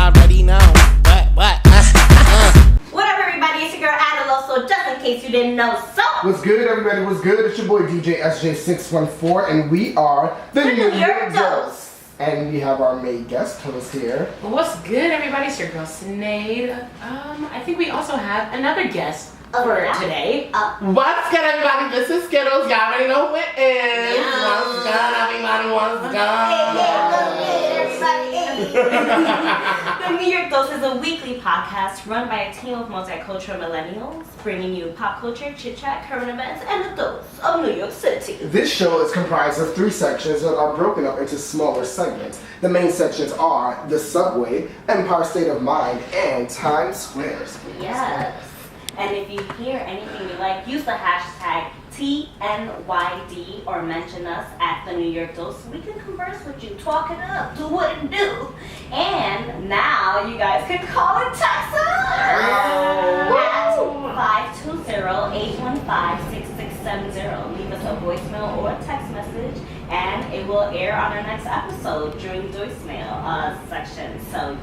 already know. What? What up, everybody? It's your girl Adaloso, just in case you didn't know. So, what's good, everybody? What's good? It's your boy DJ SJ614, and we are the New York Dose. And we have our main guest, Phyllis, here. What's good, everybody? It's your girl Synead. I think we also have another guest for today. What's good, everybody? This is SkittLeZ. Y'all already know who it is. Yeah. What's good, everybody? What's good? The New York Dose is a weekly podcast run by a team of multicultural millennials, bringing you pop culture, chit-chat, current events, and a dose of New York City. This show is comprised of 3 sections that are broken up into smaller segments. The main sections are the subway, Empire State of Mind, and Times Square. Yes. And if you hear anything you like, use the hashtag TNYD or mention us at the New York Dose so we can converse with you, talk it up, do what it do. And now you guys can call and text us at 520-815-6670. Leave us a voicemail or a text message and it will air on our next episode during the voicemail section. So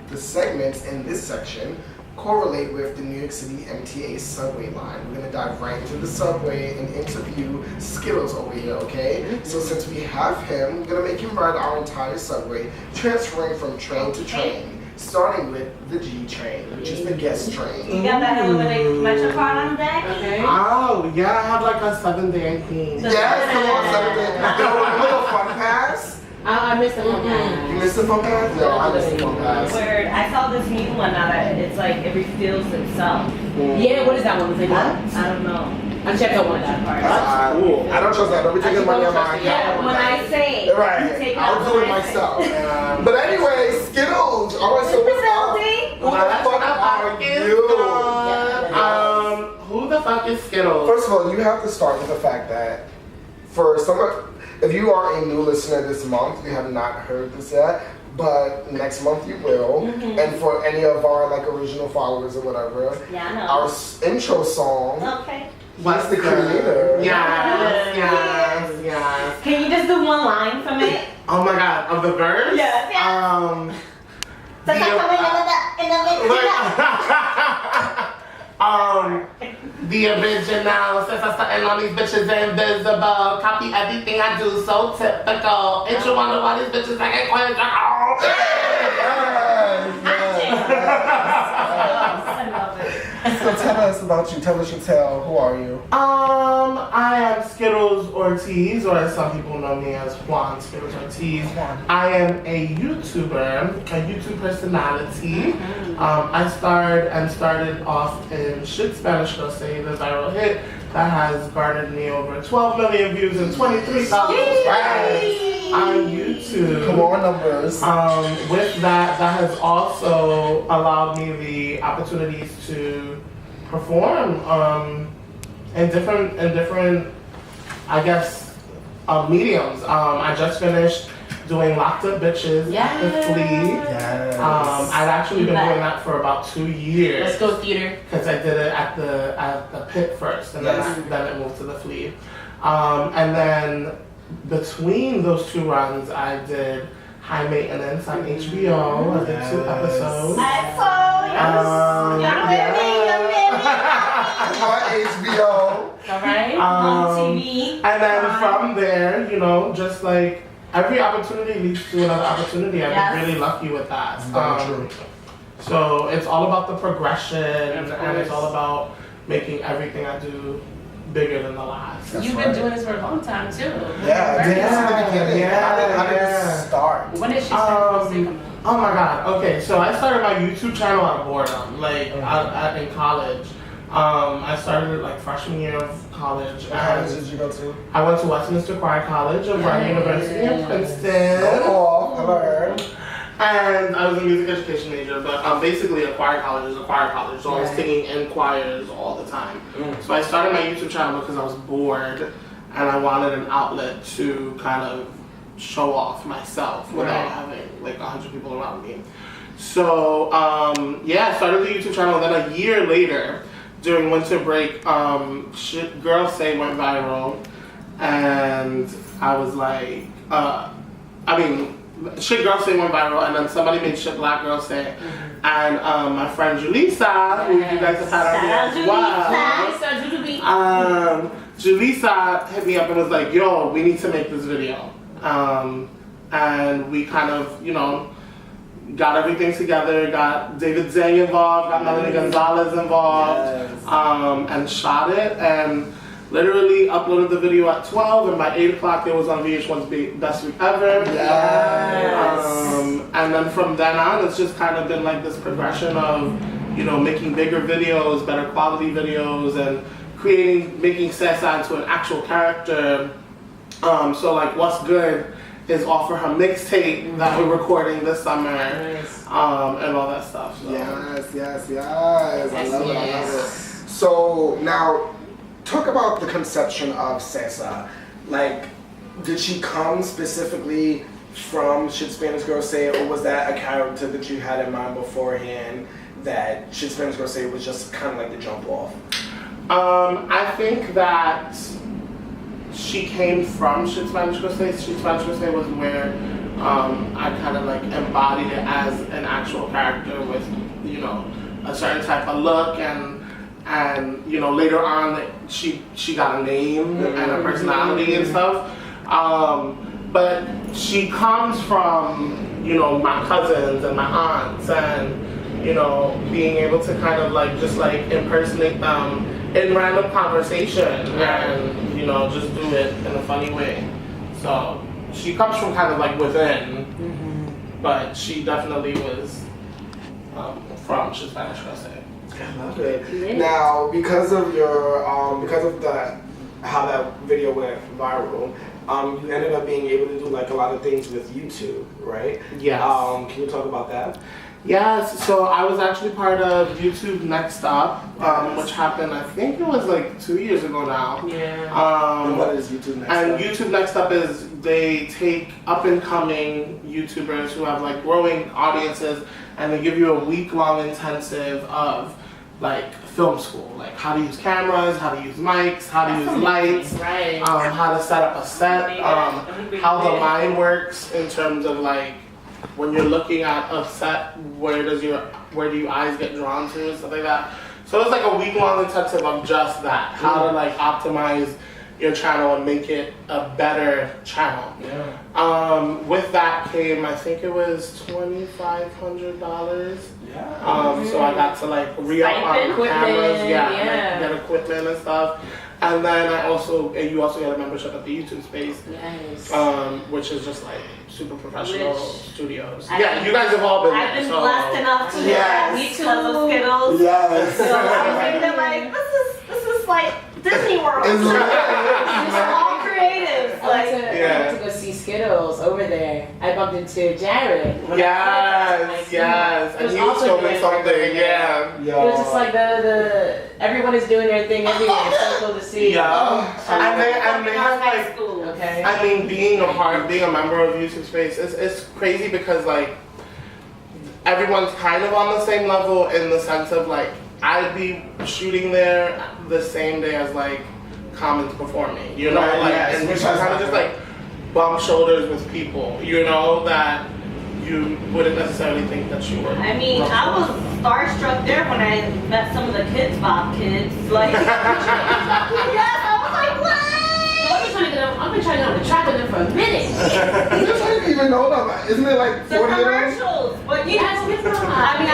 The segments in this section correlate with the New York City MTA subway line. We're gonna dive right into the subway and interview SkittLeZ over here, okay? So since we have him, we're gonna make him ride our entire subway, transferring from train to train, starting with the G train, which is the guest train. You got that illuminated metro card on deck? Okay. Oh, yeah, I have like a 7-day thing. Yes, come on, Saturday. Yo, remember the fun pass? I missed the one. You missed the fun pass? No, I missed the fun pass. Word. I saw this new one now that it's like it refills itself. Yeah, what is that one? Is it What? I don't know. I checked out one of that part. I don't trust that. Don't be taking money on my account. Yeah, when I say it, you Right, take I'll out do it what I say. myself. But anyway, SkittLeZ. Alright, so what's up? Who the fuck are you? Who the fuck is SkittLeZ? First of all, you have to start with the fact that for some, if you are a new listener this month, you have not heard this yet, but next month you will. And for any of our like original followers or whatever, Yeah, I know. our intro song, Okay. what's the creator? Yes. Can you just do one line from it? Oh my god, of the verse? Yes, The original, since I'm starting on these bitches invisible, copy everything I do, so typical. Ain't you wonder why these bitches like ain't quite So tell us about you. Tell us your tale. Who are you? I am SkittLeZ Ortiz, or as some people know me as Juan SkittLeZ Ortiz. I am a YouTuber, a YouTube personality. I started off in Shit Spanish Girl Say, the viral hit that has garnered me over 12 million views and 23,000 subscribers on YouTube. Come on, numbers. With that has also allowed me the opportunities to perform in different, I guess, mediums. I just finished doing Locked Up Bitches with Flea. Yes. I'd actually been doing that for about 2 years. Let's go theater. Because I did it at the Pit first, and then it moved to the Flea. And then between those 2 runs, I did High Maintenance on HBO. I did 2 episodes. On HBO. Alright, on TV. And then from there, you know, just like every opportunity leads to another opportunity. I've been really lucky with that. So it's all about the progression, and it's all about making everything I do bigger than the last. You've been doing this for a long time too. How did this start? When did she start music? Oh my god. Okay, so I started my YouTube channel out of boredom, like in college. I started it like freshman year of college. What college did you go to? I went to Westminster Choir College of Brown University in Princeton. And I was a music education major, but basically a choir college is a choir college, so I was singing in choirs all the time. So I started my YouTube channel because I was bored and I wanted an outlet to kind of show off myself without having like 100 people around me. So I started the YouTube channel, and then a year later, during winter break, Girl Say went viral, and I was like, Shit Girl Say went viral, and then somebody made Shit Black Girl Say. And my friend Julissa, who you guys have had on here as well. Julissa hit me up and was like, yo, we need to make this video. And we kind of, you know, got everything together, got David Zang involved, got Melanie Gonzalez involved, and shot it, and literally uploaded the video at 12, and by 8 o'clock it was on VH1's Best Week Ever. And then from then on, it's just kind of been like this progression of, you know, making bigger videos, better quality videos, and making SkittLeZ into an actual character. So like What's Good is off for her mixtape that we're recording this summer, and all that stuff. So. Yes. I love it. So now, talk about the conception of SkittLeZ. Like, did she come specifically from Shit Spanish Girl Say, or was that a character that you had in mind beforehand that Shit Spanish Girl Say was just kind of like the jump off? I think that she came from Shit Spanish Girl Say. Shit Spanish Girl Say was where I kind of like embodied it as an actual character with, you know, a certain type of look, and you know, later on she got a name and a personality and stuff. But she comes from, you know, my cousins and my aunts, and, you know, being able to kind of like just like impersonate them in random conversation, and, you know, just do it in a funny way. So she comes from kind of like within, but she definitely was from Shit Spanish Girl Say. I love it. Now, because of your, how that video went viral, you ended up being able to do like a lot of things with YouTube, right? Yes. Can you talk about that? Yes, so I was actually part of YouTube Next Up, which happened, I think it was like 2 years ago now. And what is YouTube Next Up? And YouTube Next Up is they take up and coming YouTubers who have like growing audiences, and they give you a week-long intensive of like film school, like how to use cameras, how to use mics, how to use lights, how to set up a set, how the mind works in terms of like when you're looking at a set, where do your eyes get drawn to and stuff like that. So it's like a week-long intensive of just that, how to like optimize your channel and make it a better channel. With that came, I think it was $2,500. So I got to like re-up on cameras, like, get equipment and stuff. And then you also get a membership at the YouTube space, which is just like super professional studios. You guys have all been there. I've been blessed enough to Yes. because of Skittles. Yes. So I think they're like, this is like Disney World. It's all creatives. I went to go see Skittles over there. I bumped into Jared. Yes. And he was filming something, It was just like the everyone is doing their thing everywhere. It's so cool to see. And they have like, Okay. I mean, being a member of YouTube Space, it's crazy because like everyone's kind of on the same level in the sense of like I'd be shooting there the same day as like Common's performing, you know, and which kind of just like bump shoulders with people, you know, that you wouldn't necessarily think that you were. I mean, I was starstruck there when I met some of the Kids Bop kids. Like, yes, I was like, what? I've been trying to get on the track with them for a minute. I didn't even know them. Isn't it like 40 the commercials? But I mean, I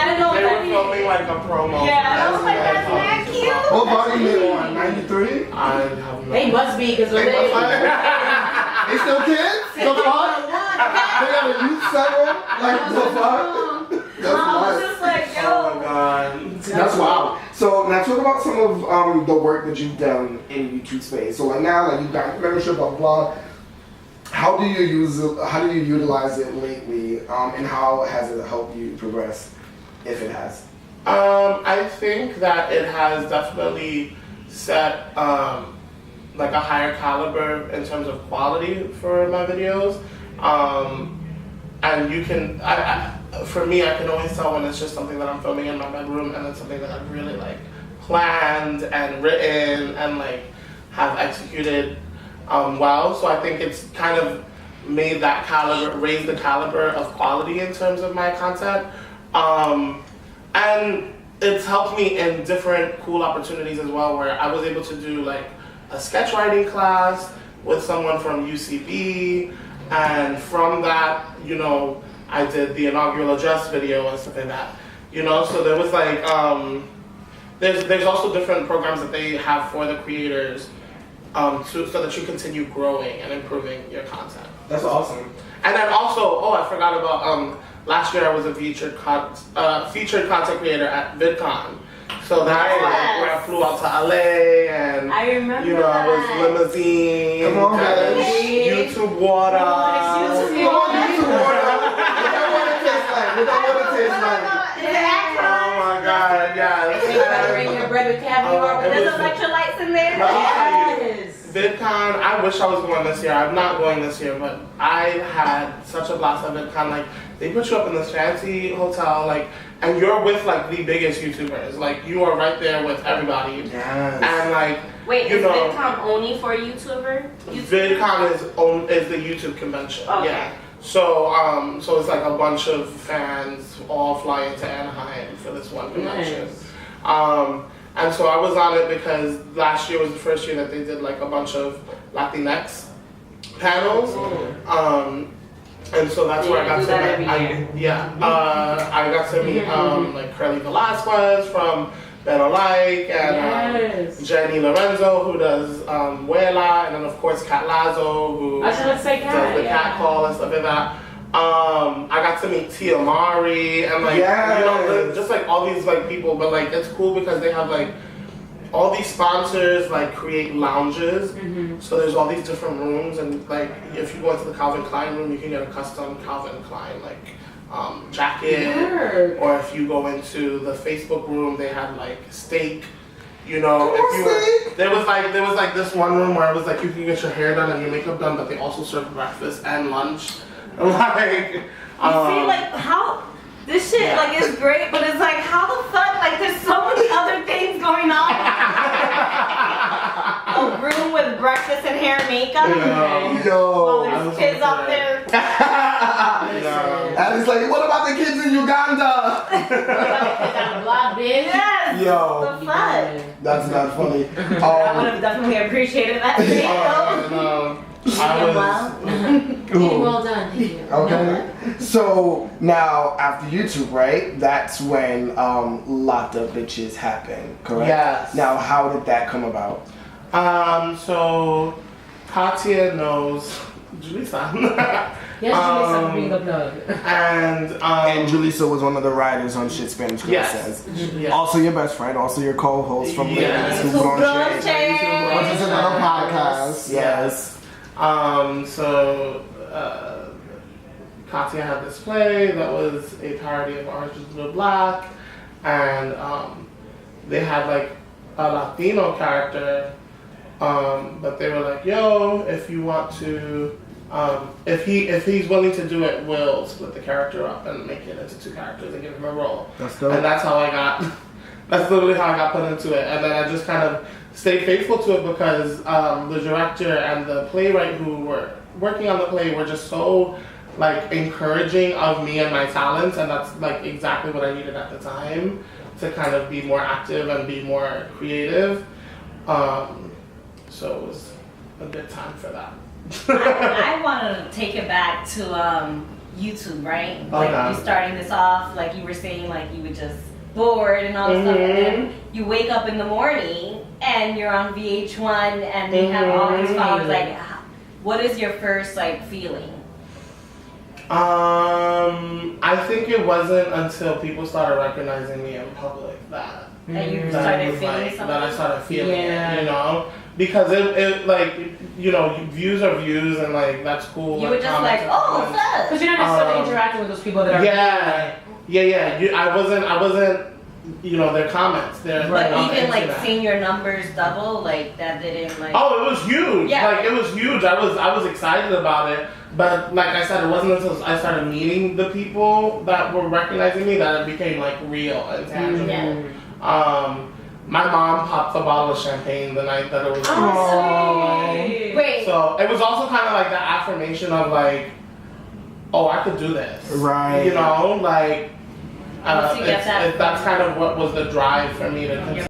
didn't know they that. They were filming like a promo. Yeah, I was like, that's mad cute. What body they on? 93? I have no. They must be because when they They still kids? The fuck? They got a youth center? Like, the fuck? That's I was nice. just like, yo. Oh my god. That's wild. So now talk about some of the work that you've done in YouTube space. So like now, like you've got membership, blah blah. How do you utilize it lately, and how has it helped you progress, if it has? I think that it has definitely set like a higher caliber in terms of quality for my videos, and you can. For me, I can always tell when it's just something that I'm filming in my bedroom and it's something that I've really like planned and written and like have executed well. So I think it's kind of made that raised the caliber of quality in terms of my content. And it's helped me in different cool opportunities as well, where I was able to do like a sketch writing class with someone from UCB, and from that, you know, I did the inaugural address video and stuff like that. You know, so there was like, there's also different programs that they have for the creators, so that you continue growing and improving your content. That's awesome. And then also, I forgot about, last year I was a featured content creator at VidCon. So that's like where I flew out to LA and I remember you know, I was limousine, Come on, guys. YouTube water. YouTube water. What that water tastes like? Oh my god, yes. Bring your bread with caviar. There's electrolytes in there. Yes. VidCon, I wish I was going this year. I'm not going this year, but I had such a blast at VidCon. Like, they put you up in this fancy hotel, like, and you're with like the biggest YouTubers. Like, you are right there with everybody. Yes. And like, Wait, you is know, VidCon only for YouTuber? VidCon is the YouTube convention. Okay. Yeah. So so it's like a bunch of fans all fly into Anaheim for this one convention. Nice. And so I was on it because last year was the first year that they did like a bunch of Latinx panels. And so that's where I got to meet. I got to meet like Curly Velasquez from Ben Alike and Jenny Lorenzo, who does Wela, and then of course Cat Lazo, who I was gonna say does the cat call and stuff like that. I got to meet Tia Mari and like you know, just like all these like people, but like it's cool because they have like all these sponsors like create lounges. So there's all these different rooms, and like if you go into the Calvin Klein room, you can get a custom Calvin Klein like jacket, or if you go into the Facebook room, they had like steak. You know, there was like this one room where it was like you can get your hair done and your makeup done, but they also serve breakfast and lunch. Like, you see, like how this shit like is great, but it's like how the fuck like there's so many other things going on. A room with breakfast and hair and makeup. While there's kids out there. And it's like, what about the kids in Uganda? Yes. Yo, The fuck. that's not funny. I would have definitely appreciated that. Well done. Thank you. Okay. So now after YouTube, right? That's when Lot of Bitches happened, correct? Yes. Now how did that come about? So Katia knows Julissa. Yes, Julissa, bring the plug. And Julissa was one of the writers on Shit Spanish Girl Says. Yes. Also your best friend, also your co-host from Yes. Ladies Who Don't Shade. Which is another podcast. Yes. So Katia had this play that was a parody of Orange is the New Black, and they had like a Latino character, but they were like, yo, if you want to, if he's willing to do it, we'll split the character up and make it into 2 characters and give him a role. That's dope. And that's how I got, that's literally how I got put into it. And then I just kind of stayed faithful to it because the director and the playwright who were working on the play were just so like encouraging of me and my talents, and that's like exactly what I needed at the time to kind of be more active and be more creative. So it was a good time for that. I want to take it back to YouTube, right? Like you starting this off, like you were saying, like you would just bored and all this stuff, and then you wake up in the morning and you're on VH1 and they have all these followers. Like, what is your first like feeling? I think it wasn't until people started recognizing me in public that you started feeling like, something. that I started feeling it, you know, because it like, you know, views are views, and like that's cool. You were just like, oh, fuck. Because you're not necessarily interacting with those people that are. I wasn't. You know, their comments. But even like seeing your numbers double, like that didn't like. Oh, it was huge. Yeah. Like it was huge. I was excited about it. But like I said, it wasn't until I started meeting the people that were recognizing me that it became like real and tangible. My mom popped a bottle of champagne the night that it was. Wait. So it was also kind of like the affirmation of like, oh, I could do this. Right. You know, like, Once you get that that's kind of what was the drive for me to continue.